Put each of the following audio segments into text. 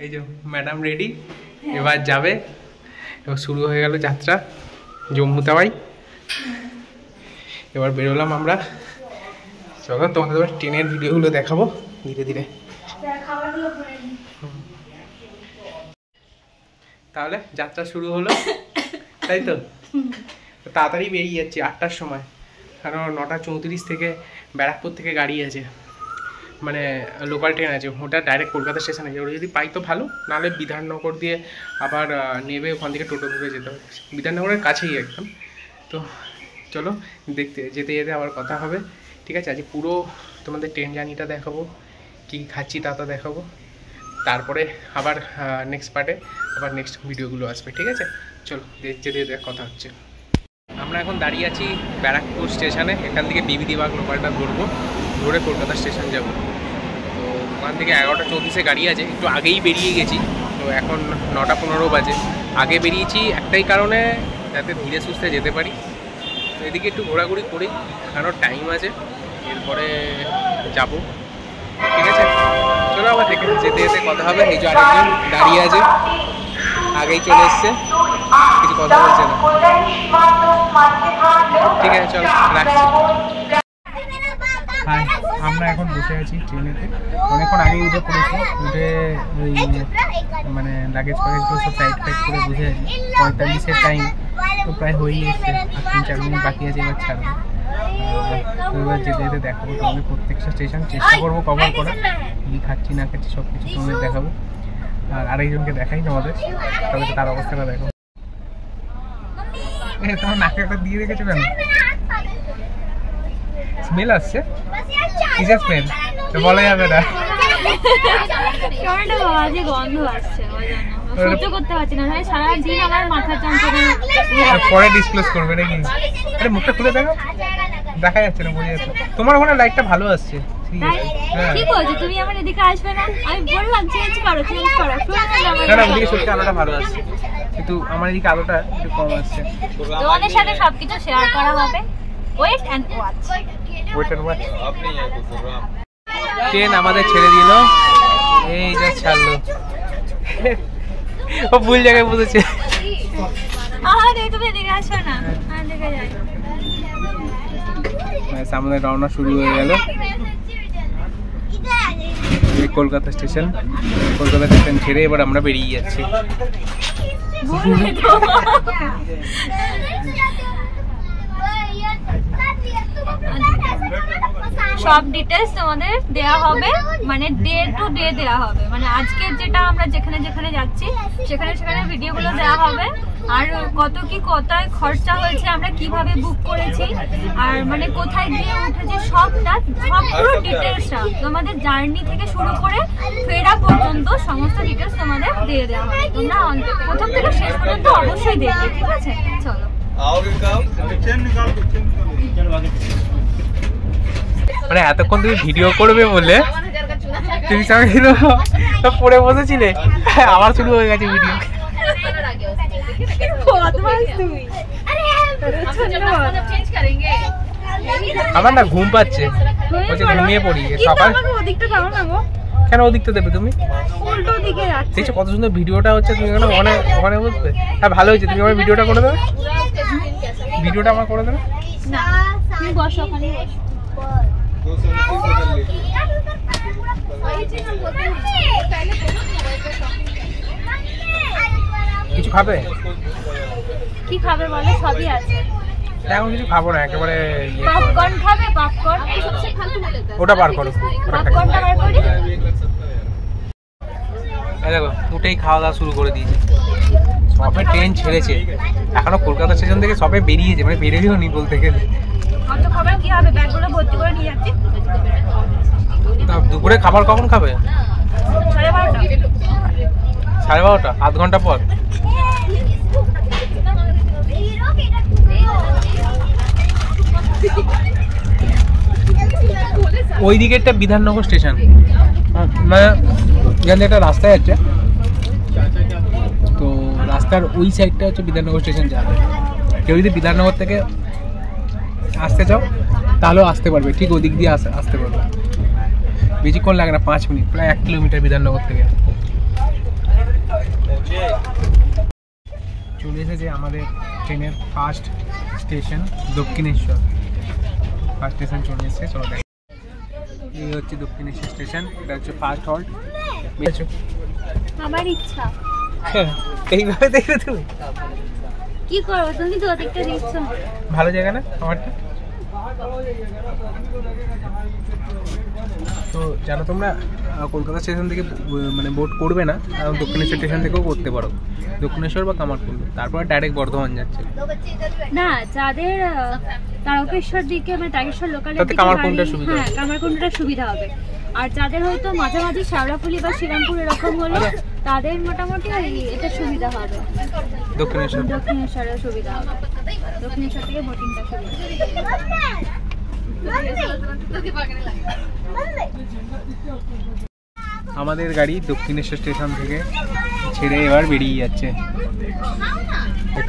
এই যে madam ready, এবার যাবে। এবার শুরু হয়ে গেল যাত্রা জম্মু তাওয়াই। এবার বেরোলাম আমরা। চলো তোমাদের এবার ট্রেনের ভিডিওগুলো দেখাবো ধীরে ধীরে। তাহলে যাত্রা শুরু হলো, তাই তো? তাড়াতাড়ি বেরিয়ে যাচ্ছি 8টার সময়, কারণ 9:34 থেকে ব্যারাকপুর থেকে গাড়ি আছে, মানে লোকাল ট্রেন আছে, ওটা ডাইরেক্ট কলকাতা স্টেশনে যাবে। ওটা যদি পাই তো ভালো, নাহলে বিধাননগর দিয়ে আবার নেবে, ওখান থেকে টোটো ধরে যেতে হবে। বিধাননগরের কাছেই একদম। তো চলো দেখতে যেতে যেতে আবার কথা হবে, ঠিক আছে? আজ পুরো তোমাদের ট্রেন জার্নিটা দেখাবো, কী খাচ্ছি তা দেখাবো। তারপরে আবার নেক্সট পার্টে আবার নেক্সট ভিডিওগুলো আসবে, ঠিক আছে? চলো যেতে যেতে কথা হচ্ছে। আমরা এখন দাঁড়িয়ে আছি ব্যারাকপুর স্টেশনে। এখান থেকে বিবিদিবাগ লোকালটা ধরবো, ধরে কলকাতা স্টেশন যাব। তো ওখান থেকে 11:34 গাড়ি আছে, একটু আগেই বেরিয়ে গেছি। তো এখন 9:15 বাজে। আগে বেরিয়েছি একটাই কারণে, যাতে ধীরে সুস্থে যেতে পারি। তো এদিকে একটু ঘোরাঘুরি করি, কারণ টাইম আছে, এরপরে যাব, ঠিক আছে? চলো আবার যেতে যেতে কথা হবে। এই যে আরেকজন দাঁড়িয়ে আছে, আগেই চলে এসছে, কিছু কথা বলছে না, ঠিক আছে? চলো রাখছি। হ্যাঁ, আমরা এখন বসে আছি ট্রেনেতে। অনেকক্ষণ আগেই উঠে পড়েছি, উঠে ওই মানে লাগেজ ফাগেজগুলো সব সাইড ফাইড করে বসে আছি। 45-এর টাইম তো প্রায় হয়েই এসছে, আর 3-4 মিনিট বাকি আছে, এবার ছাড়বো। তো এবার যেতে যেতে দেখাবো তোমাদের প্রত্যেকটা স্টেশন, চেষ্টা করবো কভার করার, কী খাচ্ছি না খাচ্ছি সব কিছু তোমাদের দেখাবো। আর আরেকজনকে দেখাই তোমাদের, তবে তার অবস্থাটা দেখো। তোমার নাকে একটা দিয়ে রেখেছো কেন? স্মেল আসছে, কিসের স্মেল? তো বলা যাবে না, পরে ডিসক্লোজ করবে নাকি? আরে মুখটা খুলে দেখো, দেখা যাচ্ছে না, বোঝা যাচ্ছে। তোমার ওখানে লাইটটা ভালো আসছে। ঠিক আছে, তুমি আমার এদিকে আসবে না? আমি বললাম চেঞ্জ করো, চেঞ্জ করো। না না, ওদিকে সত্যি আলোটা ভালো আসছে, কিন্তু আমার এদিকে আলোটা একটু কম আসছে। তোমাদের সাথে সবকিছু শেয়ার করা হবে। Wait and watch, wait and watch. Train আমাদের ছেড়ে দিল, এই যা ছাড়লো। ও ভুল জায়গায় বসেছে। আরে তুমি এদিকে আসো না, এদিকে যাই। সামনে রওনা শুরু হয়ে গেল। কলকাতা স্টেশন, কলকাতা স্টেশন ছেড়ে এবার আমরা বেরিয়ে যাচ্ছি। সব ডিটেলস তোমাদের দেয়া হবে, মানে ডে টু ডে দেয়া হবে। মানে আজকে যেটা আমরা যেখানে যেখানে যাচ্ছি সেখানে সেখানে ভিডিওগুলো দেওয়া হবে। আর কত কি কোথায় খরচা হয়েছে, আমরা কিভাবে বুক করেছি, আর মানে কোথায় গিয়ে উঠেছে, সবটা সব পুরো ডিটেলসটা তোমাদের জার্নি থেকে শুরু করে ফেরা পর্যন্ত সমস্ত ডিটেলস তোমাদের দিয়ে দেওয়া হবে। তোমরা প্রথম থেকে শেষ পর্যন্ত অবশ্যই দেখবে, ঠিক আছে? চলো। মানে এতক্ষণ তুমি ভিডিও করবে বলে তুমি সব পড়ে বসেছিলে, আবার শুরু হয়ে গেছে ভিডিও। আমার না ঘুম পাচ্ছে, ঘুমিয়ে পড়ি সকাল। কেন ওদিকটা দেবে তুমি? দেখছো কত সুন্দর ভিডিওটা হচ্ছে, তুমি কেন ওখানে ওখানে বসবে? হ্যাঁ ভালো হয়েছে, তুমি আমার ভিডিওটা করে দেবে, ভিডিওটা আমার করে দেবে। কিছু খাবে? কি খাবে বলো? সবই আছে। এখন কিছু খাবো না, একেবারে পপকর্ন খাবে? পপকর্ন ওটা বার করো, পপকর্নটা বার করি। দেখো উঠেই খাওয়া দাওয়া শুরু করে দিয়েছে। সবে ট্রেন ছেড়েছে, এখনো কলকাতা স্টেশন থেকে সবে বেরিয়েছে, মানে বেরিয়েও নি বলতে গেলে। কত খাবার কি হবে? ব্যাগগুলো ভর্তি করে নিয়ে যাচ্ছি। দুপুরে খাবার কখন খাবে? 12:30। 12:30? আধ ঘন্টা পর। ওই দিকেরটা বিধাননগর স্টেশন, মানে এখানে একটা রাস্তা যাচ্ছে, তো রাস্তার ওই সাইডটা হচ্ছে বিধাননগর স্টেশন যাবে। কেউ যদি বিধাননগর থেকে আসতে চাও তাহলেও আসতে পারবে, ঠিক ওদিক দিয়ে আসতে পারবে। বেশিক্ষণ লাগে না, 5 মিনিট, প্রায় 1 কিলোমিটার বিধাননগর থেকে। চলে এসেছে আমাদের ট্রেনের first station Dakshineswar. First station চলে এসেছে, চলো দেখ। এই হচ্ছে দক্ষিণেশ্বর স্টেশন, এটা হচ্ছে ফার্স্ট হল্ট। বুঝেছো? আমার ইচ্ছা এইভাবে দেখবে তুমি কি করবো, তুমি তো ওদিকটা দিচ্ছ। ভালো জায়গা না আমারটা? তো জানো তোমরা কলকাতা স্টেশন থেকে মানে বোট করবে না, কারণ দক্ষিণেশ্বর স্টেশন থেকেও করতে পারো, দক্ষিণেশ্বর বা কামারকুণ্ড, তারপরে ডাইরেক্ট বর্ধমান যাচ্ছে। না, যাদের তারকেশ্বর দিকে মানে তারকেশ্বর লোকাল তাতে কামারকুণ্ডটা সুবিধা। হ্যাঁ, কামারকুণ্ডটা সুবিধা হবে। আর যাদের হয়তো মাঝামাঝি শ্যাওড়াফুলি বা শ্রীরামপুর এরকম হলো, তাদের মোটামুটি এটা সুবিধা হবে। দক্ষিণেশ্বরের সুবিধা হবে, দক্ষিণেশ্বর থেকে বোটিংটা সুবিধা। আমাদের গাড়ি দক্ষিণেশ্বর স্টেশন থেকে ছেড়ে এবার বেরিয়ে যাচ্ছে।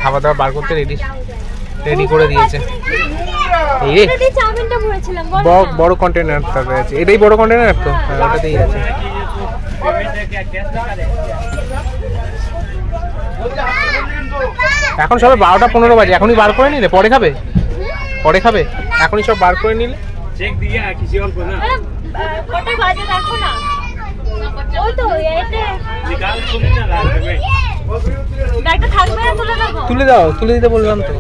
খাওয়া দাওয়া বার করতে রেডি করে দিয়েছে। বড় কন্টেনার আছে, এটাই বড় কন্টেনার তো, ওটাতেই আছে। এখন সবে 12টা 15 বাজে, এখনই বার করে নিলে পরে খাবে? পরে খাবে, এখনই সব বার করে নিলে চেক দিয়ে কিছু অল্প না। কত বাজে দেখো না, ওই তো এতে নিকাল তুমি না লাগবে, ব্যাগটা থাকবে না, তুলে দাও। তুলে দাও, তুলে দিতে বললাম তো।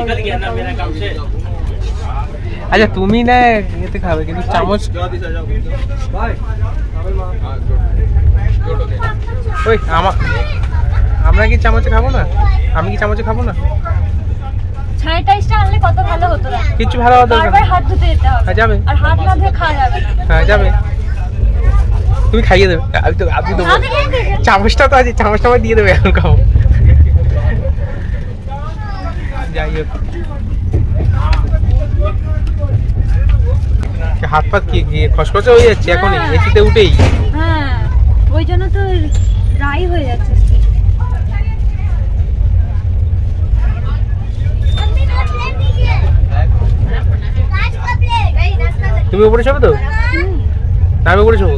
निकल गया ना मेरा काम से। আচ্ছা তুমি না এতে খাবে, কিন্তু চামচ ওই আমরা কি চামচে খাবো না? আমি কি চামচে খাবো না? স্যানিটাইজটা আনলে কত ভালো হতো না? কিছু ভালো হতো না, বারবার হাত ধুতে যেতে হবে। হ্যাঁ যাবে, আর হাত না ধুয়ে খাওয়া যাবে না। হ্যাঁ যাবে, তুমি খাইয়ে দেবে। আমি দেবো, চামচটা তো আছে, চামচটা আমার দিয়ে দেবে, এখন খাবো। যাই হোক, হাত পাত কি খসখসে হয়ে যাচ্ছে এখন এসিতে উঠেই। হ্যাঁ, ওই জন্য তো ড্রাই হয়ে যাচ্ছে। তুমি উপরে শোবে তো? আমি উপরে শোবো।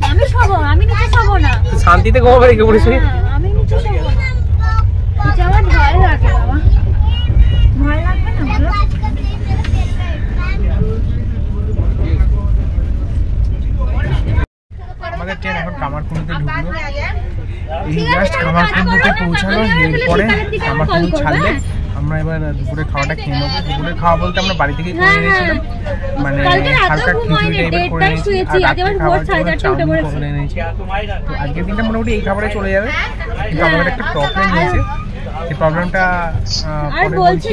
আমি শোবো, আমি নিচে শোবো না। শান্তিতে ঘুমাবে রেখে উপরে শুয়ে। আমি নিচে শোবো না, নিচে আমার ভয় লাগে। বাবা ভয় লাগবে না বলো? আমাদের ট্রেন এখন কামারকুণ্ডতে ঢুকলো, এই জাস্ট কামারকুণ্ডতে পৌঁছালো। এরপরে কামারকুণ্ড ছাড়লে আমরা এবার দুপুরে খাওয়াটা খেয়ে নেবো। দুপুরে খাওয়া বলতে আমরা বাড়ি থেকে করে এনেছিলাম, মানে হালকা খিচুড়ি টাইপের করে এনেছি, আর রাত্রে খাওয়ার জন্য চাউমিন করে এনেছি। তো আজকের দিনটা মোটামুটি এই খাবারে চলে যাবে, কিন্তু আমাদের একটা প্রবলেম হয়েছে। এই প্রবলেমটা পরে বলছি,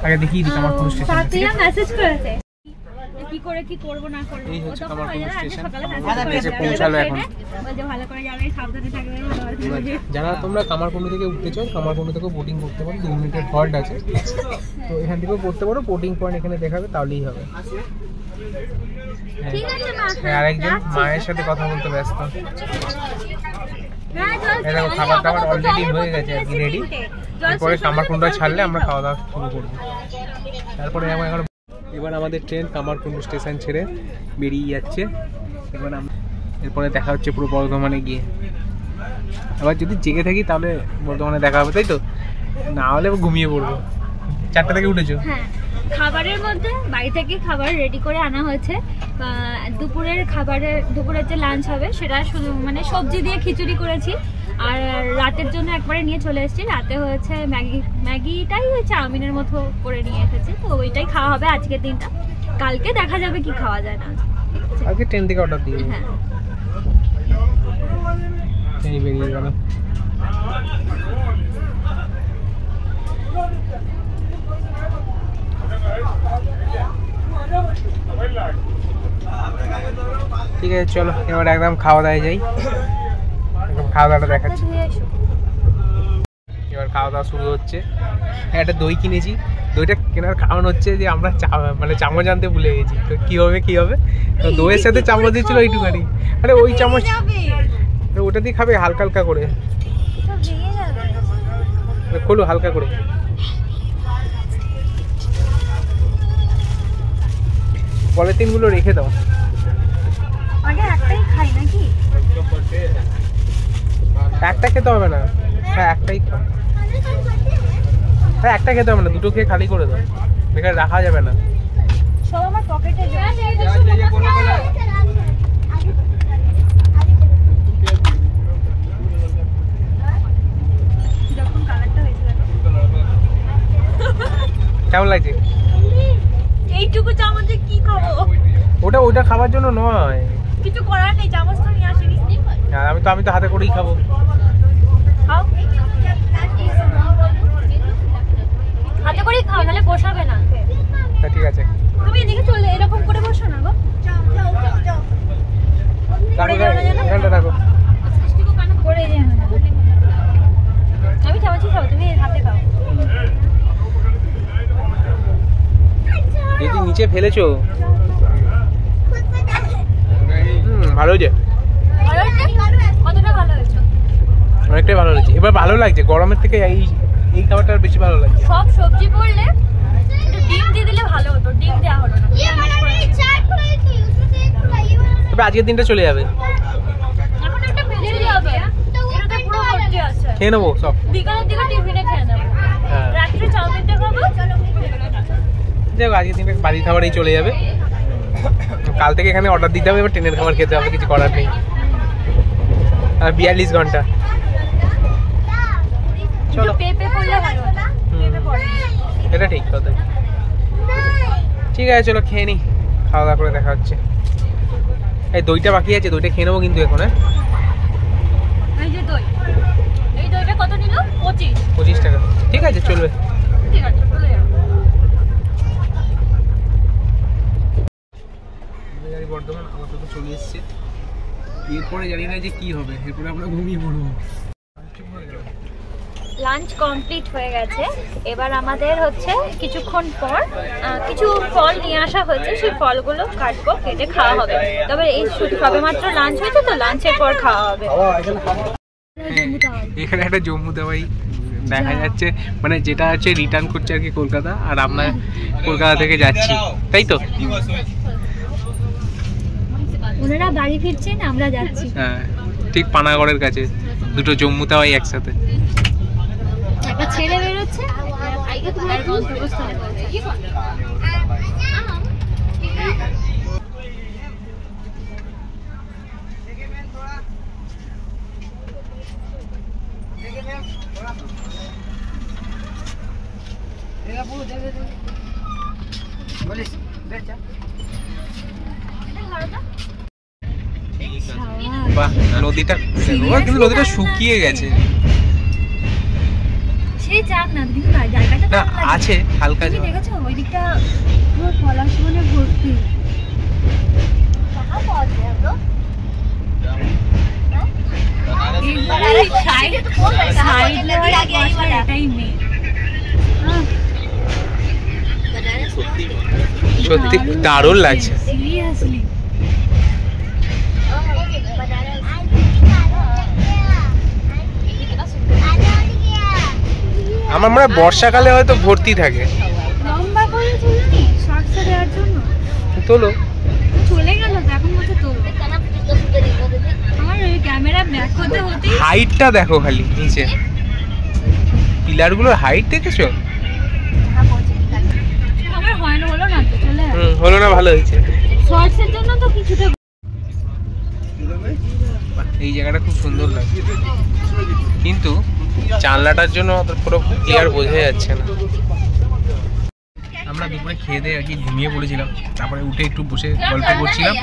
আগে দেখিয়ে দিই কামারকুণ্ড স্টেশন থেকে। মেসেজ করেছে কি করে কি করব না করব। এই হচ্ছে কামারকুণ্ড স্টেশন, এসে পৌঁছালো এখন। বলছে ভালো করে যাবে, সাবধানে থাকবে। যারা তোমরা কামারকুণ্ড থেকে উঠতে চাও, কামারকুণ্ড থেকেও বোটিং করতে পারো, 2 মিনিটের হল্ট আছে, তো এখান থেকেও করতে পারো। বোটিং পয়েন্ট এখানে দেখাবে, তাহলেই হবে। ঠিক আছে মা, আরেকজন মায়ের সাথে কথা বলতে ব্যস্ত। দেখো খাবার দাবার অলরেডি হয়ে গেছে আর কি, রেডি। এরপরে কামারকুণ্ড ছাড়লে আমরা খাওয়া দাওয়া শুরু করবো। তারপরে এবার আমাদের ট্রেন কামারকুণ্ড স্টেশন ছেড়ে বেরিয়ে যাচ্ছে। এরপরে দেখা হচ্ছে পুরো বর্ধমানে গিয়ে। আবার যদি জেগে থাকি তাহলে বর্ধমানে দেখা হবে, তাই তো? না হলে ঘুমিয়ে পড়বো। 4টা থেকে উঠেছো? হ্যাঁ, খাবারের মধ্যে বাড়ি থেকে খাবার রেডি করে আনা হয়েছে। দুপুরের যে লাঞ্চ হবে সেটা শুধু মানে সবজি দিয়ে খিচুড়ি করেছি, আর রাতের জন্য একবারে নিয়ে চলে এসেছি। রাতে হয়েছে ম্যাগিটাই ওই চাউমিনের মতো করে নিয়ে এসেছি, তো ওইটাই খাওয়া হবে আজকের দিনটা। কালকে দেখা যাবে কি খাওয়া যায় না। আজকে ট্রেন থেকে অর্ডার দিয়ে হ্যাঁ, এই বেরিয়ে গেল। ঠিক আছে, চলো এবার একদম খাওয়া দাওয়ায় যাই। একদম খাওয়া দাওয়াটা দেখাচ্ছি। এবার খাওয়া দাওয়া শুরু হচ্ছে। একটা দই কিনেছি, দইটা কেনার কারণ হচ্ছে যে আমরা মানে চামচ আনতে ভুলে গেছি। তো কি হবে, তো দইয়ের সাথে চামচ দিয়েছিল এইটুখানি। আরে ওই চামচ ওটা দিয়ে খাবে হালকা হালকা করে, খোলো হালকা করে। পলিথিনগুলো রেখে দাও। আগে একটাই খাই নাকি? একটা একটা খেতে হবে না, হ্যাঁ একটাই খাও। হ্যাঁ একটা খেতে হবে না, দুটো খেয়ে খালি করে দাও, বেকার রাখা যাবে না। সব আমার পকেটে যখন কালারটা হয়েছে কেমন লাগছে? এইটুকু চামচে কি খাবো? ওটা খাবার জন্য নয়, কিছু করার নেই, চামচ তো নিয়ে আসিনি। আর আমি তো হাতে করেই খাবো। খাও, হাতে করেই খাও, নাহলে বসাবে না। তা ঠিক আছে, তুমি এদিকে চলে এরকম করে বসো না গো। এখানটা রাখো। করে যাই আমি চামচই খাবো, তুমি হাতে খাও। দিদি নিচে ফেলেছো। ভালো হয়েছে, কতটা ভালো হয়েছে? অনেকটাই ভালো লাগছে। এবার ভালো লাগছে, গরমের থেকে এই খাবারটা বেশি ভালো লাগছে। সব সবজি পড়লে একটু ডিম দিয়ে দিলে ভালো হতো, ডিম দেওয়া হলো না। তবে আজকের দিনটা চলে যাবে। এখন একটা ফেলে হবে, এটাতে পুরো ভর্তি আছে। খেয়ে নেবো সব, বিকালের দিকে টিফিনে খেয়ে নেবো, হ্যাঁ। রাত্রে চাউমিনটা খাবো। যাই হোক, আজকের দিনটা বাড়ির খাবারই চলে যাবে। কাল থেকে এখানে অর্ডার দিতে হবে, এবার ট্রেনের খাবার খেতে হবে, কিছু করার নেই। আর 42 ঘন্টা। চলো, পেঁপে পড়লে ভালো হতো, পেঁপে পড়ে। এটা ঠিক কথা। ঠিক আছে চলো খেয়ে নিই, খাওয়া দাওয়া করে দেখা হচ্ছে। এই দইটা বাকি আছে, দইটা খেয়ে নেবো কিন্তু এখন। এই যে দই, এই দইটা কত নিল? 25 টাকা। ঠিক আছে চলবে। ঠিক আছে চলে যাও। বর্ধমান আপাতত চলে এসছে, এরপরে জানি না যে কি হবে, এরপরে আমরা ঘুমিয়ে পড়বো। লাঞ্চ কমপ্লিট হয়ে গেছে, এবার আমাদের হচ্ছে কিছুক্ষণ পর কিছু ফল নিয়ে আসা হয়েছে, সেই ফলগুলো কাটবো, কেটে খাওয়া হবে। তবে এই সবে মাত্র লাঞ্চ হয়েছে তো, লাঞ্চের পর খাওয়া হবে। এখানে একটা জম্মু দাবাই দেখা যাচ্ছে, মানে যেটা হচ্ছে রিটার্ন করছে আর কি কলকাতা, আর আমরা কলকাতা থেকে যাচ্ছি, তাই তো? ওনারা বাড়ি ফিরছেন, আমরা যাচ্ছি। হ্যাঁ ঠিক পানাগড়ের কাছে দুটো জম্মু দাবাই একসাথে। একটা ছেলে বেরোচ্ছে, আর গন্তব্যস্থলে পৌঁছে। বাহ, নদীটা কিন্তু নদীটা শুকিয়ে গেছে। সে যাক না, তুমি জায়গাটা না আছে হালকা, তুমি দেখেছো ওই দিকটা পুরো পলাশ বনে ভর্তি। সত্যি দারুণ লাগছে। সিরিয়াসলি আমার মনে হয় বর্ষাকালে হয়তো ভর্তি থাকে। লম্বা করে তুলনি শর্টসে দেওয়ার জন্য, তোলো চলে গেল তো, এখন বলছে তোলো। আমার ওই ক্যামেরা ব্যাক করতে হতে হাইটটা দেখো খালি নিচে, পিলারগুলোর হাইট দেখেছো? আমার হয়নি, হলো না তো, চলে হলো না, ভালো হয়েছে। শর্টসের জন্য তো কিছুটা। এই জায়গাটা খুব সুন্দর লাগছে, কিন্তু জানলাটার জন্য পুরো ক্লিয়ার বোঝা যাচ্ছে না। আমরা দুপুরে খেয়ে দিয়ে আর কি ঘুমিয়ে পড়েছিলাম, তারপরে উঠে একটু বসে গল্প করছিলাম।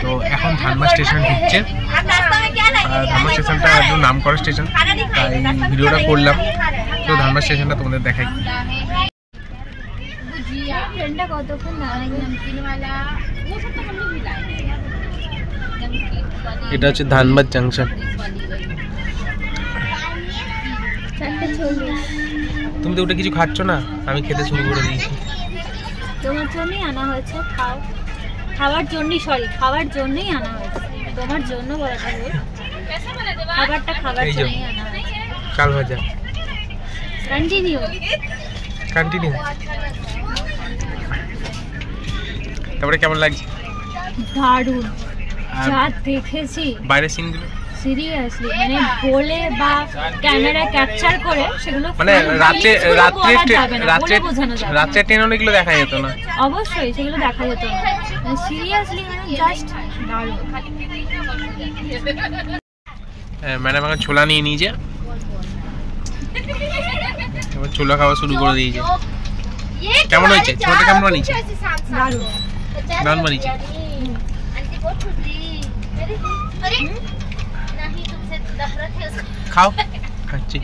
তো এখন ধানবাদ স্টেশন ঢুকছে, ধানবাদ স্টেশনটা একদম নাম করা স্টেশন, তাই ভিডিওটা করলাম। তো ধানবাদ স্টেশনটা তোমাদের দেখাই। ট্রেনটা কতক্ষণ দাঁড়াবে? এটা হচ্ছে ধানবাদ জাংশন। তুমি তো ওটা কিছু খাচ্ছ না, আমি খেতে শুরু করে দিয়েছি। তোমার জন্যই আনা হয়েছে, খাও। খাওয়ার জন্যই, সরি খাওয়ার জন্যই আনা হয়েছে, তোমার জন্য বলাটা ভুল। খাবারটা খাবার জন্যই আনা হয়েছে। কাল ভাজা কন্টিনিউ কন্টিনিউ। তারপরে কেমন লাগছে? দারুণ, যা দেখেছি। বাইরের সিনগুলো সিরিয়াসলি মানে বলে বা ক্যামেরা ক্যাপচার করে সেগুলো মানে রাত্রে রাত্রে ট্রেন হলে এগুলো দেখা যেত না। অবশ্যই সেগুলো দেখা যেত না, সিরিয়াসলি মানে জাস্ট দারুণ। ম্যাডাম এখন ছোলা নিয়ে নিয়েছে, এবার ছোলা খাওয়া শুরু করে দিয়েছে। কেমন হয়েছে ছোলাটা? কেমন বানিয়েছে? দারুণ দারুণ বানিয়েছে। খাও, খাচ্ছি।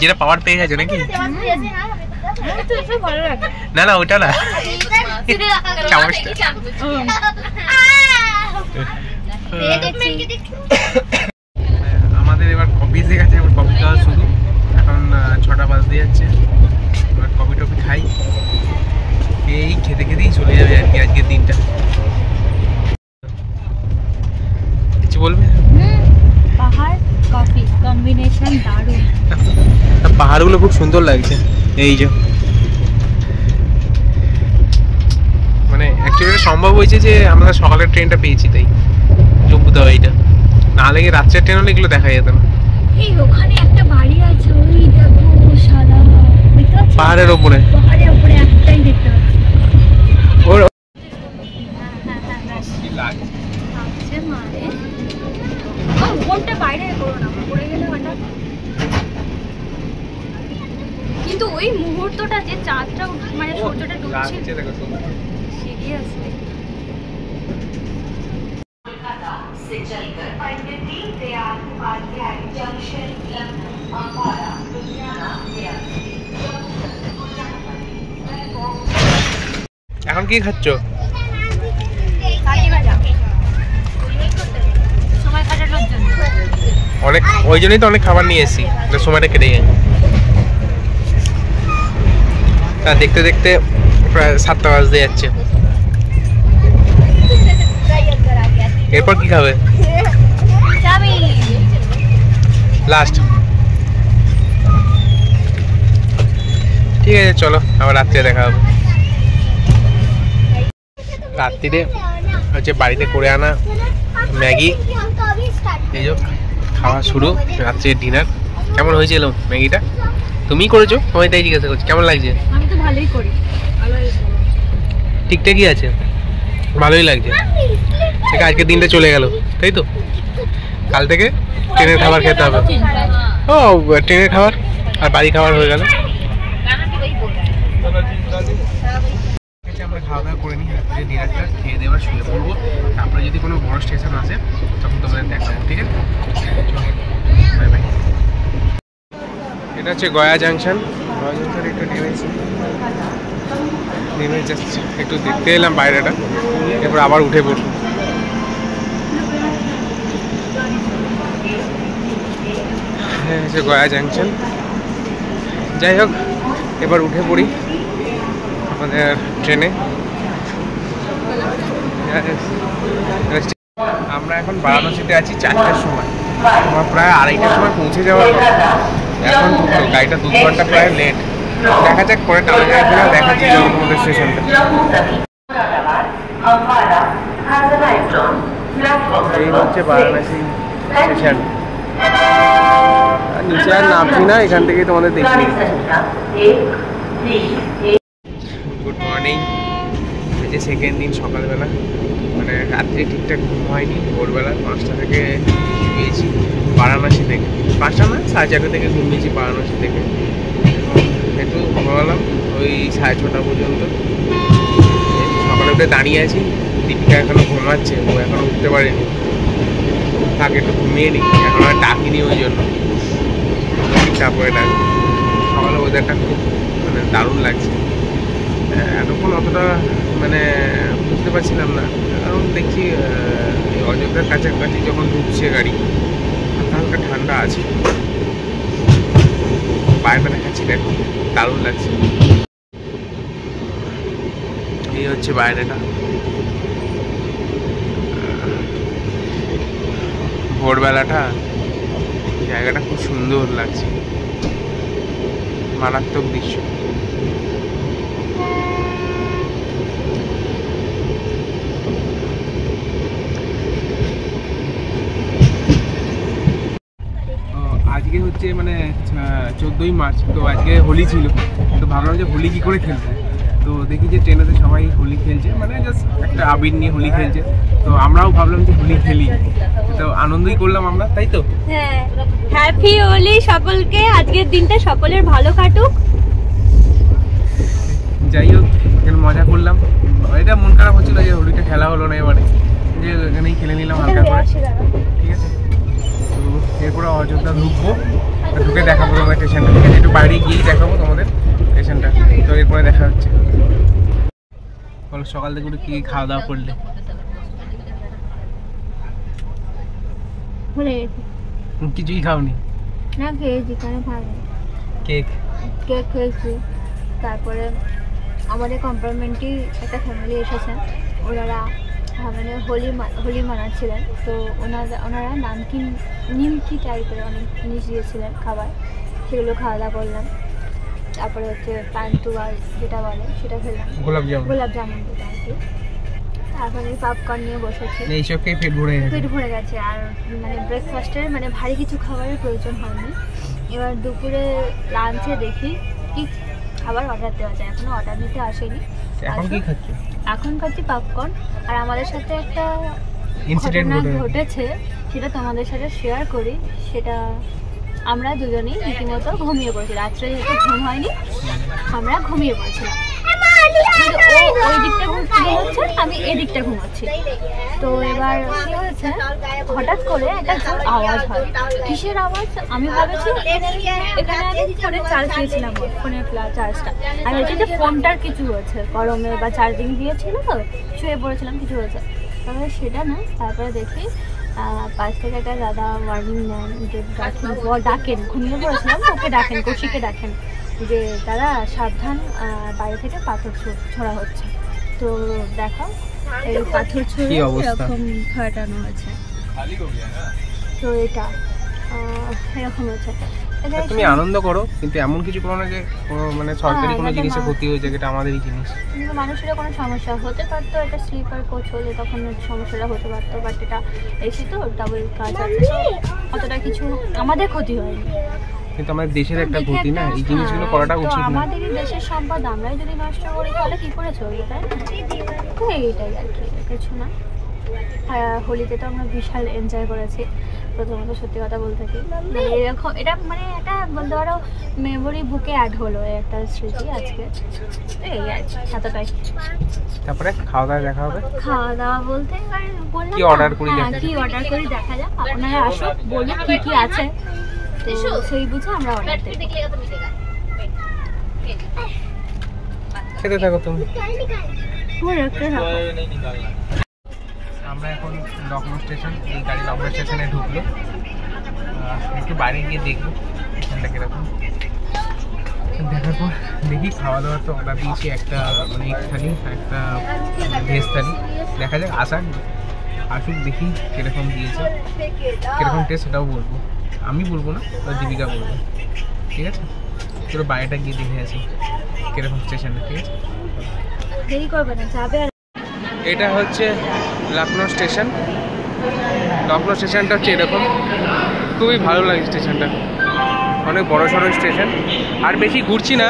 যেটা পাওয়ার পেয়ে গেছে নাকি? না না ওটা না, চামচটা। আমাদের এবার কফি এসে গেছে, এবার কফি খাওয়া শুরু। এখন 6টা বাজতে যাচ্ছে, এবার কফি টফি খাই, এই খেতে খেতেই চলে যাবে আর কি আজকের দিনটা। কিছু বলবে? পাহাড় কফি কম্বিনেশন দারুণ। পাহাড়গুলো খুব সুন্দর লাগছে। এই যে মানে অ্যাকচুয়ালি সম্ভব হয়েছে যে আমরা সকালের ট্রেনটা পেয়েছি, তাই জম্বুতে এইটা না লেগে রাত্রের ট্রেন হলে এগুলো দেখা যেত না। এই ওখানে একটা বাড়ি আছে, ওই দেখো সাদা, দেখতে পাচ্ছ? পাহাড়ের ওপরে, পাহাড়ের উপরে একটাই দেখতে পাচ্ছি। ওর লাগছে মারে। ফোনটা বাইরে করো না, পড়ে গেলে হঠাৎ। কিন্তু ওই মুহূর্তটা যে চাঁদটা মানে সূর্যটা ডুবছে, সিরিয়াসলি से चलकर पढ़ने दीन दयाल उपाध्याय जंक्शन लखनऊ अम्बाला लुधियाना এখন কি খাচ্ছ? সময় কাটানোর জন্য। অনেক, ওই জন্যই তো অনেক খাবার নিয়ে এসেছি, সময়টা কেটে যায়। তা দেখতে দেখতে প্রায় 7টা বাজতে যাচ্ছে। এরপর কি খাবে? লাস্ট। ঠিক আছে চলো, আবার রাত্রে দেখা হবে। রাত্রিরে হচ্ছে বাড়িতে করে আনা ম্যাগি, এই যে খাওয়া শুরু, রাত্রের ডিনার। কেমন হয়েছিল ম্যাগিটা? তুমিই করেছো? আমি তাই জিজ্ঞাসা করছি কেমন লাগছে। আমি তো ভালোই করি, ঠিকঠাকই আছে, ভালোই লাগছে। ঠিক আজকের দিনটা চলে গেল, তাই তো? কাল থেকে ট্রেনের খাবার খেতে হবে। ও ট্রেনের খাবার আর বাড়ি খাবার হয়ে গেল। আমরা খাওয়া দাওয়া করে নিই, রাত্রে ডিনারটা খেয়ে দেওয়ার শুয়ে পড়বো। তারপরে যদি কোনো বড় স্টেশন আসে তখন তোমাদের দেখাবো, ঠিক আছে? Bye bye. এটা হচ্ছে গয়া জাংশন। গয়া জাংশন একটু নেমে যাচ্ছি, একটু দেখতে এলাম বাইরেটা, এরপর আবার উঠে পড়বো। হ্যাঁ হচ্ছে গয়া জাংশন। যাই হোক, এবার উঠে পড়ি আমাদের ট্রেনে। আমরা এখন বারাণসীতে আছি 4টার সময়, আমার প্রায় 2:30টার সময় পৌঁছে যাওয়ার কথা। এখন গাড়িটা 2 ঘন্টা প্রায় লেট। দেখা যাক পরে টানা যায় কিনা, দেখাচ্ছি জগন্নাথ স্টেশনটা। এই হচ্ছে বারাণসী স্টেশন। নিচে আর নামছি না, এখান থেকেই তোমাদের দেখিয়ে দিচ্ছি। Good morning. এই যে সেকেন্ড দিন সকালবেলা, মানে রাত্রে ঠিকঠাক ঘুম হয়নি। ভোরবেলা 5টা থেকে ঘুমিয়েছি বারাণসী থেকে, 5টা না 4:30 থেকে ঘুমিয়েছি বারাণসী থেকে। একটু ঘুমালাম ওই 6:30 পর্যন্ত। সকালে উঠে দাঁড়িয়ে আছি, দীপিকা এখনো ঘুমাচ্ছে, ও এখনো উঠতে পারেনি। তাকে একটু ঘুমিয়ে নিই, এখন আর ডাকিনি, ওই জন্য তারপরে ডাক। সকালে ওয়েদারটা খুব মানে দারুণ লাগছে। এতক্ষণ অতটা মানে বুঝতে পারছিলাম না, কারণ দেখছি অযোধ্যার কাছাকাছি যখন ঢুকছে গাড়ি, হালকা হালকা ঠান্ডা আছে। বাইরে দেখাচ্ছি, দেখো দারুণ লাগছে। এই হচ্ছে বাইরেটা, ভোরবেলাটা জায়গাটা খুব সুন্দর লাগছে, মারাত্মক দৃশ্য। হচ্ছে মানে 14ই মার্চ, তো আজকে হোলি ছিল, তো ভাবলাম যে হোলি কী করে খেলবো। তো দেখি যে ট্রেনেতে সবাই হোলি খেলছে, মানে জাস্ট একটা আবির নিয়ে হোলি খেলছে, তো আমরাও ভাবলাম যে হোলি খেলি, তো আনন্দই করলাম আমরা, তাই তো? হ্যাঁ, হ্যাপি হোলি সকলকে, আজকের দিনটা সকলের ভালো কাটুক। যাই হোক, এখানে মজা করলাম। এটা মন খারাপ হচ্ছিল যে হোলিটা খেলা হলো না এবারে, যে এখানেই খেলে নিলাম হালকা করে, ঠিক আছে। তো এরপরে অযোধ্যা ঢুকবো, ঢুকে দেখাবো তোমাদের স্টেশনটা, ঠিক আছে? একটু বাইরে গিয়েই দেখাবো তোমাদের স্টেশনটা, তো এরপরে দেখা হচ্ছে। বলো সকাল থেকে একটু কী খাওয়া দাওয়া করলে? কিছুই খাওনি? না, খেয়েছি, কেন খাইনি? কেক খেয়েছি। তারপরে আমাদের কম্পার্টমেন্টে একটা ফ্যামিলি এসেছেন, ওনারা মানে হোলি মানাচ্ছিলেন, তো ওনারা নিমকি টাইপের অনেক জিনিস দিয়েছিলেন খাবার, সেগুলো খাওয়া দাওয়া করলাম। তারপরে হচ্ছে পান্তুয়া যেটা বলে সেটা খেলাম, গোলাপ জামুন যেটা আর কি। তারপরে পপকর্ন নিয়ে বসেছি, এইসব খেয়ে পেট ভরে গেছে। আর মানে ব্রেকফাস্টের মানে ভারী কিছু খাবারের প্রয়োজন হয়নি। এবার দুপুরে লাঞ্চে দেখি কি খাবার অর্ডার দেওয়া যায়, এখনো অর্ডার নিতে আসেনি। এখন কি খাচ্ছ? এখন খাচ্ছি পপকর্ন। আর আমাদের সাথে একটা ইনসিডেন্ট ঘটেছে, সেটা তোমাদের সাথে শেয়ার করি। সেটা আমরা দুজনেই রীতিমতো ঘুমিয়ে পড়েছি, রাত্রে যেহেতু ঘুম হয়নি আমরা ঘুমিয়ে পড়েছিলাম। ও ওই দিকটা ঘুমোচ্ছে, আমি এদিকটা ঘুমাচ্ছি। তো এবার কি হয়েছে, হঠাৎ করে একটা আওয়াজ হয়। কিসের আওয়াজ? আমি ভাবেছি এখানে আমি ফোনে চার্জ দিয়েছিলাম, ফোনের চার্জটা, আমি হচ্ছে যে ফোনটার কিছু হয়েছে, গরমে বা চার্জিং দিয়েছিল তো শুয়ে পড়েছিলাম, কিছু হয়েছে। তারপরে সেটা না, তারপরে দেখি পাশ থেকে একটা দাদা ওয়ার্নিং নেন, যে ডাকেন, ঘুমিয়ে পড়েছিলাম, ওকে ডাকেন, কৌশিকে ডাকেন যে দাদা সাবধান, বাইরে থেকে পাথর ছোড়া হচ্ছে। তো দেখো এই পাথর ছুঁড়ে এরকম ফাটানো হয়েছে, তো এটা এরকম হয়েছে। তুমি আনন্দ করো, কিন্তু এমন কিছু করো না যে মানে সরকারি কোনো জিনিসের ক্ষতি হয়েছে, যেটা আমাদেরই জিনিস। কিন্তু মানুষেরও কোনো সমস্যা হতে পারতো, এটা স্লিপার কোচ হলে তখন সমস্যাটা হতে পারতো, বাট এটা এসে তো ডাবল কাজ আছে, অতটা কিছু আমাদের ক্ষতি হয়নি। কিন্তু আমাদের দেশের একটা ক্ষতি না, এই জিনিসগুলো করাটা উচিত না। আমাদেরই দেশের সম্পদ আমরাই যদি নষ্ট করি তাহলে কি করে চলবে, তাই না? তো এইটাই আর কি, কিছু না। হোলিতে তো আমরা বিশাল এনজয় করেছি, প্রথমত সত্যি কথা বলতে কি, মানে এরকম এটা মানে একটা বলতে পারো মেমোরি বুকে অ্যাড হলো, একটা স্মৃতি আজকে। এই আর কি, এতটাই। তারপরে খাওয়া দাওয়া দেখা হবে। খাওয়া দাওয়া বলতে বললাম কি অর্ডার করি দেখা যাক, আপনারা আসুক, বলুন কি কি আছে, তো সেই বুঝে আমরা অর্ডার দেব। খেতে থাকো তুমি। আমরা এখন লখনৌ স্টেশন, এই গাড়ি লখনৌ স্টেশনে ঢুকলো, একটু বাইরে গিয়ে দেখবো এখানটা কিরকম। দেখার পর দেখি, খাওয়া দাওয়ার তো অর্ডার দিয়েছি, একটা মানে এক থালি, একটা ভেজ থালি। দেখা যাক, আসুক দেখি কিরকম দিয়েছে, কিরকম টেস্ট সেটাও বলবো। আমি বলবো না, দীপিকা বলবো, ঠিক আছে? পুরো বাইরেটা গিয়ে দেখে আসি কিরকম স্টেশনটা, ঠিক আছে? দেরি করবে না, যাবে। এটা হচ্ছে লখনৌ স্টেশন। লখনৌ স্টেশনটা হচ্ছে এরকম, খুবই ভালো লাগে স্টেশনটা, অনেক বড় সড়ো স্টেশন। আর বেশি ঘুরছি না,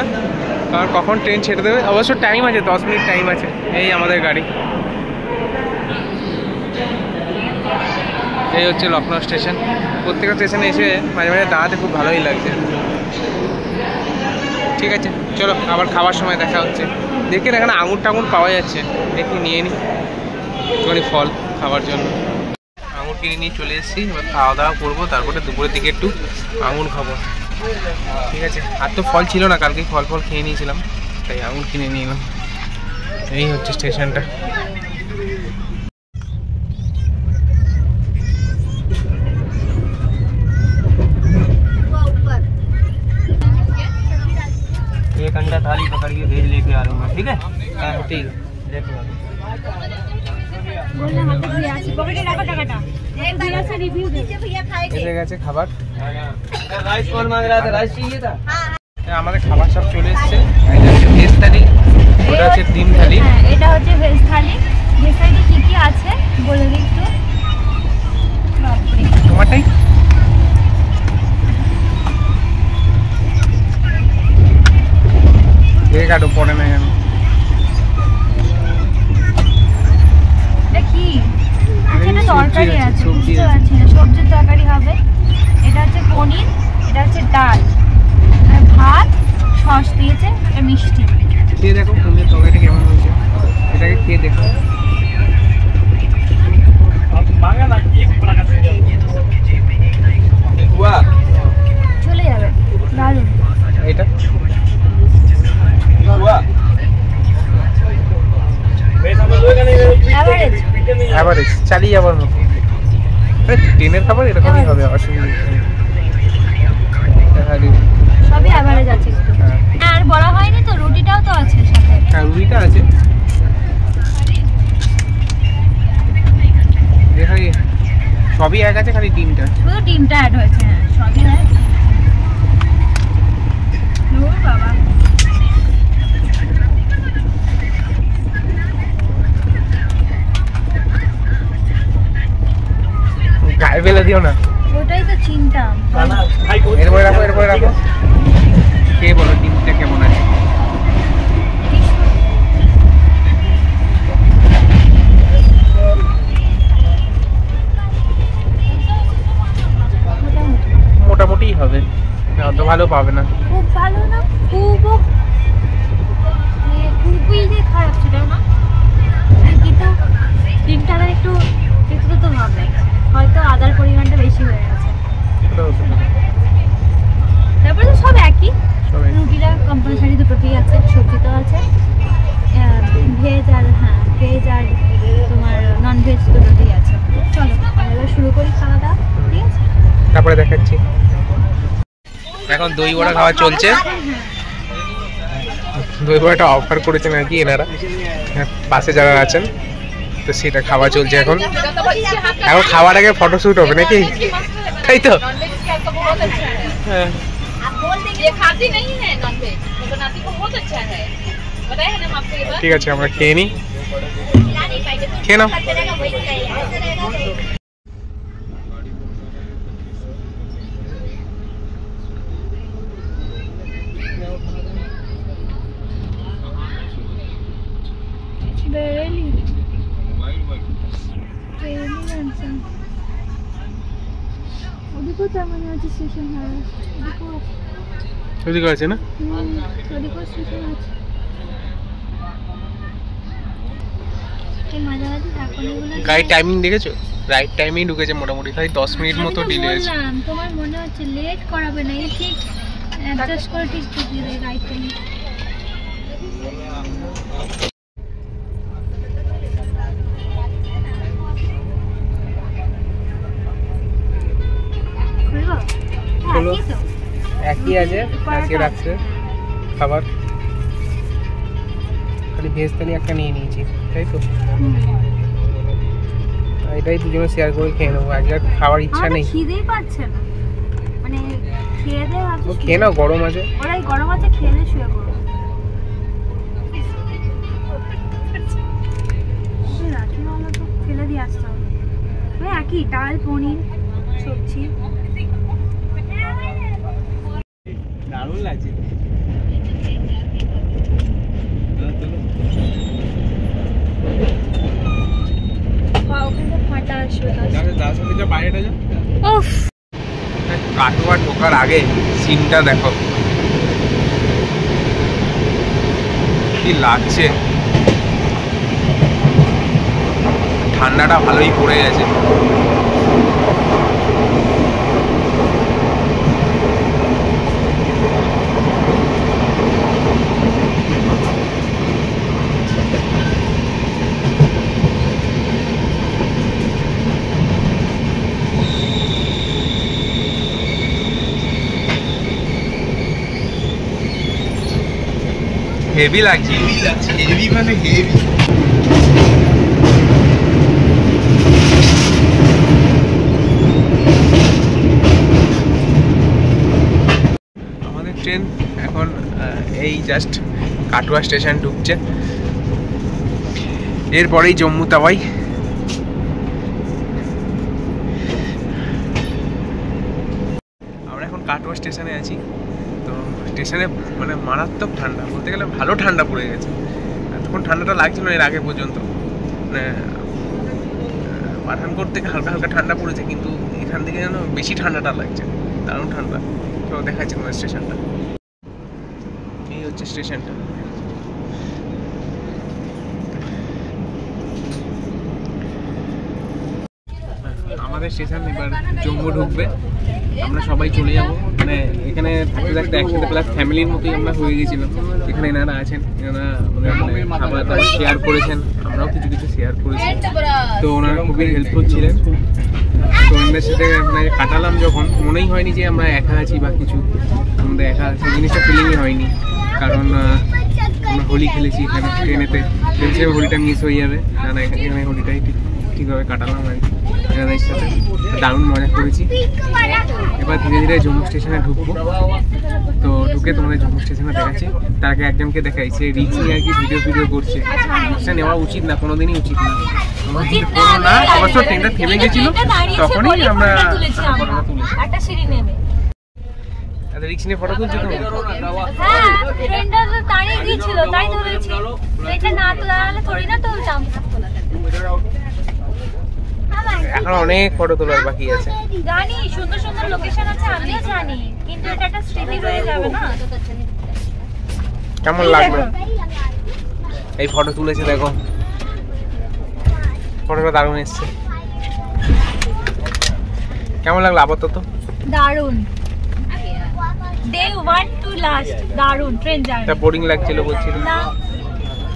কারণ কখন ট্রেন ছেড়ে দেবে, অবশ্য টাইম আছে, 10 মিনিট টাইম আছে। এই আমাদের গাড়ি, এই হচ্ছে লখনৌ স্টেশন। প্রত্যেকটা স্টেশনে এসে মাঝে মাঝে দাঁড়াতে খুব ভালোই লাগছে। ঠিক আছে, চলো আবার খাবার সময় দেখা হচ্ছে। দেখেন এখানে আঙুর টাঙুর পাওয়া যাচ্ছে, দেখি নিয়ে নিই একটুখানি ফল খাওয়ার জন্য। আঙুর কিনে নিয়ে চলে এসেছি, এবার খাওয়া দাওয়া করবো, তারপরে দুপুরের দিকে একটু আঙুর খাবো, ঠিক আছে? আর তো ফল ছিল না, কালকে ফল খেয়ে নিয়েছিলাম, তাই আঙুর কিনে নিয়ে এলাম। এই হচ্ছে স্টেশনটা। एक अंडा थाली पकड़ के भेज लेके आ रहा हूँ, ठीक है? हाँ ठीक है। देखो এসে গেছে খাবার। राइस कौन मांग रहा था? राइस चाहिए था? আমাদের খাবার সব চলে এসেছে। এটা হচ্ছে ভেজ থালি, ওটা হচ্ছে ডিম থালি। এটা হচ্ছে ভেজ থালি। ভেজ থালি কি কি আছে বলে দিই একটু। বাপরে, তোমারটাই কাটো, পরে নাই আমি। এটা কি? আচ্ছা, এটা তরকারি আছে, সবজি বুঝতে আছে। পারছি না। সবজির তরকারি হবে। এটা হচ্ছে পনির, এটা হচ্ছে ডাল, আর ভাত, সস দিয়েছে, এটা মিষ্টি। খেয়ে দেখো পনিরের তরকারিটা কেমন হয়েছে, এটাকে খেয়ে দেখো। চলে যাবে, দারুণ। এটা অ্যাভারেজ। অ্যাভারেজ, চালিয়ে যাবার মতো। ট্রেনের খাবার এরকমই হবে, অসুবিধা নেই। সবই অ্যাভারেজ আছে একটু। হ্যাঁ। আর বলা হয়নি তো, রুটিটাও তো আছে সাথে। হ্যাঁ, রুইটা আছে। খালি সবই এক আছে, খালি ডিমটা। শুধু ডিমটা অ্যাড হয়েছে। হ্যাঁ, সবই অ্যাড। ও বাবা, গায়ে ফেলে দিও না। ওটাই তো চিনতাম। এরপরে রাখো, এরপরে রাখো। খেয়ে বলো ডিমটা কেমন আছে। মোটামুটিই হবে, অত ভালো পাবে না। খুব ভালো না, খুবই যে খারাপ ছিল না, কিন্তু ডিমটা একটু একটু তো হবে, হয়তো আদার পরিমাণটা বেশি হয়ে গেছে। ওটা হতে পারে। তারপরে তো সব একই। সবাই রুটিটা কম্পালসারি দুটোতেই আছে, সবজি তো আছে, ভেজ আর ভেজ আর তোমার নন ভেজ দুটোতেই আছে। চলো এবার শুরু করি খাওয়া দাওয়া, ঠিক আছে? তারপরে দেখাচ্ছি। এখন দই বড়া খাওয়া চলছে। দই বড়াটা অফার করেছেন আর কি এনারা, পাশে যারা আছেন, তো সেটা খাওয়া চলছে এখন। এখন খাওয়ার আগে ফটোশ্যুট হবে নাকি, তাই তো? হ্যাঁ। ঠিক আছে, আমরা খেয়ে নিই। খেয়ে নাও। বেরেলি ওদিকেও তার মানে আছে স্টেশন। হ্যাঁ, ওদিকে আছে না? ওদিকেও স্টেশন আছে। মাঝামাঝি ঝাঁকুনিগুলো গাড়ির টাইমিং দেখেছো? রাইট টাইমেই ঢুকেছে মোটামুটি, তাই 10 মিনিট মতো ডিলে আছে। বললাম, তোমার মনে হচ্ছে লেট করাবে না, এই ঠিক অ্যাডজাস্ট করে ঠিক ঢুকিয়ে দেয় রাইট টাইমে। খুলবো? খোলো। একই তো। একই আছে, আজকে রাখছে খাবার। খালি ভেজ থালি একটা নিয়ে নিয়েছি, তাই তো? এটাই দুজনে শেয়ার করে খেয়ে নেবো, আজকে আর খাওয়ার ইচ্ছা আমার নেই। খিদেই পাচ্ছে না, মানে খেয়ে দিয়ে ভাবছি ও খেয়ে নাও, গরম আছে। ওরাই গরম আছে, খেয়ে দিয়ে শুয়ে পড়বো। রাখি ভালো তো ফেলে দিয়ে আসতে হবে। ওই একই ডাল, পনির, সবজি। দারুণ লাগছে। ওখানে ফাটা আসবে। বাইরেটা যা। উফ, কাটোয়া ঢোকার আগে সিনটা দেখো কি লাগছে, ঠান্ডাটা ভালোই পড়ে গেছে। হেভি লাগছে, হেভি মানে হেভি। আমাদের ট্রেন এখন এই জাস্ট কাটোয়া স্টেশন ঢুকছে, এরপরেই জম্মু তাওয়াই। আমরা এখন কাটোয়া স্টেশনে আছি, তো স্টেশনে মানে মারাত্মক ঠান্ডা, বলতে গেলে ভালো ঠান্ডা পড়ে গেছে। এতক্ষণ ঠান্ডাটা লাগছিল এর আগে পর্যন্ত, মানে পাঠানকোট থেকে হালকা হালকা ঠান্ডা পড়েছে, কিন্তু এখান থেকে যেন বেশি ঠান্ডাটা লাগছে, দারুণ ঠান্ডা। তো দেখাচ্ছে তোমার স্টেশনটা, এই হচ্ছে স্টেশনটা। আমাদের স্টেশন এবার জম্মু ঢুকবে, আমরা সবাই চলে যাবো। মানে এখানে থাকতে থাকতে একসাথে প্লাস ফ্যামিলির মতোই আমরা হয়ে গেছিলাম। এখানে এনারা আছেন, এনারা আমাদের খাবার দাবার শেয়ার করেছেন, আমরাও কিছু কিছু শেয়ার করেছি। তো ওনারা খুবই হেল্পফুল ছিলেন। তো ওনাদের সাথে মানে কাটালাম যখন, মনেই হয়নি যে আমরা একা আছি বা কিছু, আমাদের একা সেই জিনিসটা ফিলিংই হয়নি। কারণ আমরা হোলি খেলেছি এখানে ট্রেনেতে, ট্রেন হোলিটা মিস হয়ে যাবে, কারণ এখানে হোলিটাই ঠিকভাবে কাটালাম আর কি এনাদের সাথে, দারুণ মজা করেছি। এবার ধীরে ধীরে জম্মু স্টেশনে ঢুকবো। তো ঢুকে তোমাদের জম্মু স্টেশনে দেখাচ্ছি। তার আগে একজনকে দেখাই, সে রিক্স নিয়ে আর কি ভিডিও করছে। রিক্সটা নেওয়া উচিত না, কোনোদিনই উচিত না। না অবশ্য ট্রেনটা থেমে গেছিল, তখনই আমরা একটা সিঁড়ি নেমে রিক্স নিয়ে ফটো তুলছি। হ্যাঁ, ট্রেনটা দাঁড়িয়ে গিয়েছিল, তাই ধরেছি। ট্রেনটা না তোলালে থোড়ি না তুলতাম। এখন অনেক ফটো তোলার বাকি আছে। জানি সুন্দর সুন্দর লোকেশন আছে, আমিও জানি, কিন্তু এটা একটা স্মৃতি রয়ে যাবে না। কেমন লাগবে এই ফটো তুলেছে, দেখো ফটোটা দারুণ এসছে। কেমন লাগলো আপাতত? দারুণ, ডে 1 টু লাস্ট দারুণ ট্রেন জার্নি। এটা বোরিং লাগছিল বলছিল না,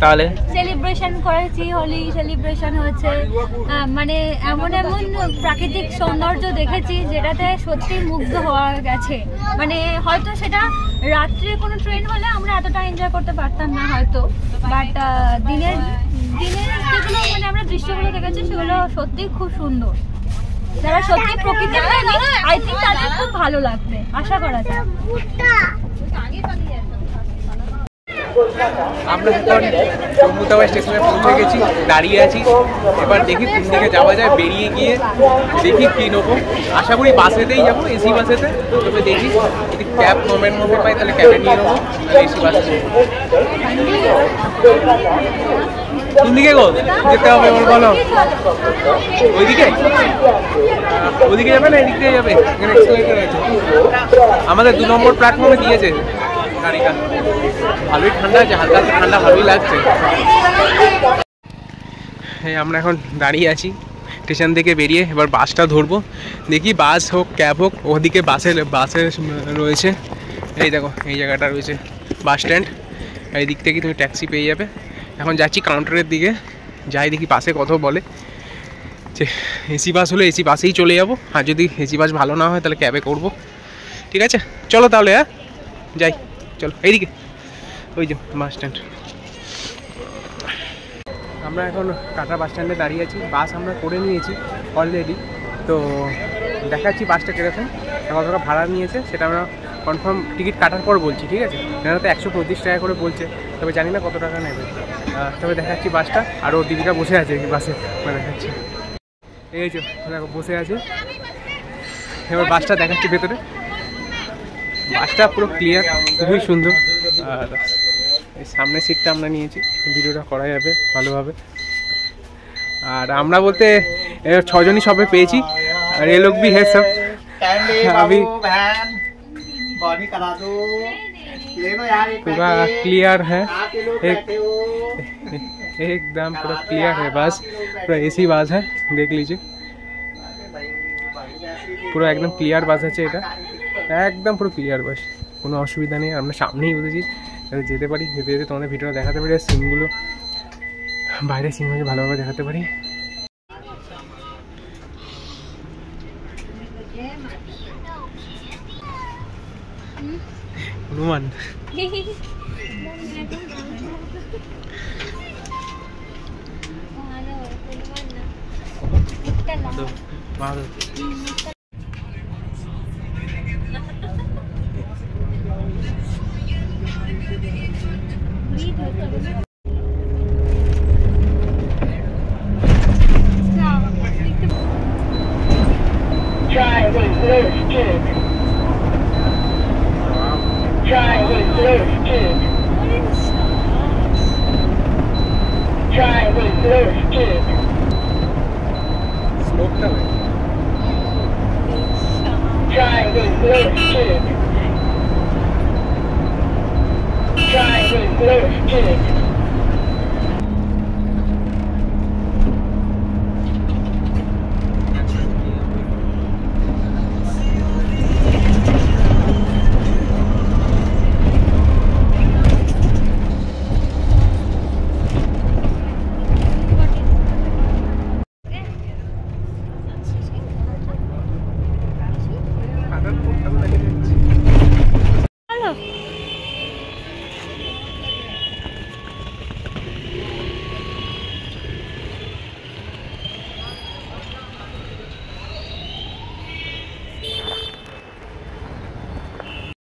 তাহলে সেলিব্রেশন করেছি, হোলি সেলিব্রেশন হচ্ছে, মানে এমন এমন প্রাকৃতিক সৌন্দর্য দেখেছি যেটাতে সত্যি মুগ্ধ হওয়া গেছে। মানে হয়তো সেটা রাত্রে কোনো ট্রেন হলে আমরা এতটা এনজয় করতে পারতাম না হয়তো, বাট দিনের যেগুলো মানে আমরা দৃশ্যগুলো দেখেছি সেগুলো সত্যি খুব সুন্দর। যারা সত্যি প্রকৃতির প্রেমী, আই থিঙ্ক তাদের খুব ভালো লাগবে, আশা করা যায়। আমরা এখন জম্মু তাওয়া স্টেশনে পৌঁছে গেছি, দাঁড়িয়ে আছি। এবার দেখি কোন দিকে যাওয়া যায়, বেরিয়ে গিয়ে দেখি কী নেবো। আশা করি বাসেতেই যাবো, এসি বাসেতে। তবে দেখি যদি ক্যাব কমের মধ্যে পাই তাহলে ক্যাবে নিয়ে নেবো, আর এসি বাসে। কোন দিকে গো যেতে হবে এবার বলো? ওইদিকে ওইদিকে যাবে না এদিক দিয়ে যাবে? এখানে এক্সপ্লেন আছে, আমাদের 2 নম্বর প্ল্যাটফর্মে দিয়েছে গাড়িটা। ভালোই ঠান্ডা আছে, হালকা হালকা ঠান্ডা ভালোই লাগছে। হ্যাঁ, আমরা এখন দাঁড়িয়ে আছি স্টেশন থেকে বেরিয়ে। এবার বাসটা ধরবো, দেখি বাস হোক ক্যাব হোক। ওদিকে বাসে রয়েছে, এই দেখো এই জায়গাটা রয়েছে বাস স্ট্যান্ড। এই দিক থেকে তুমি ট্যাক্সি পেয়ে যাবে। এখন যাচ্ছি কাউন্টারের দিকে, যাই দেখি বাসে কত বলে। যে এসি বাস হলে এসি বাসেই চলে যাবো, আর যদি এসি বাস ভালো না হয় তাহলে ক্যাবে করবো। ঠিক আছে, চলো তাহলে। হ্যাঁ যাই, চলো এইদিকে, ওই যে বাস স্ট্যান্ড। আমরা এখন কাটা বাস স্ট্যান্ডে দাঁড়িয়ে আছি। বাস আমরা করে নিয়েছি অলরেডি। তো দেখাচ্ছি বাসটা কীরকম, কত টাকা ভাড়া নিয়েছে সেটা আমরা কনফার্ম টিকিট কাটার পর বলছি। ঠিক আছে, এখানে তো 125 টাকা করে বলছে, তবে জানি না কত টাকা নেবে। তবে দেখাচ্ছি বাসটা, আর ও দিদিটা বসে আছে বাসে, দেখাচ্ছি। এই যে দেখো বসে আছে। এবার বাসটা দেখাচ্ছি ভেতরে। বাসটা পুরো ক্লিয়ার, খুবই সুন্দর। আর এই সামনের সিটটা আমরা নিয়েছি, ভিডিওটা করা যাবে ভালোভাবে। আর আমরা বলতে 6 জনই সবে পেয়েছি। আর এ লোক भी है सब अभी पूरा क्लियर है, एकदम पूरा क्लियर है बस, पूरा एसी बस है, देख लीजिए পুরো একদম ক্লিয়ার বাস আছে। এটা একদম পুরো ক্লিয়ার বাস, কোনো অসুবিধা নেই। আমরা সামনেই বসেছি, যেতে পারি, যেতে যেতে তোমাদের ভিডিওটা দেখাতে পারি। আর সিনগুলো বাইরের সিনগুলো ভালোভাবে দেখাতে পারি। Hanuman Driving lifted. Driving lifted. স্লোপটা নাই Driving lifted. Driving lifted.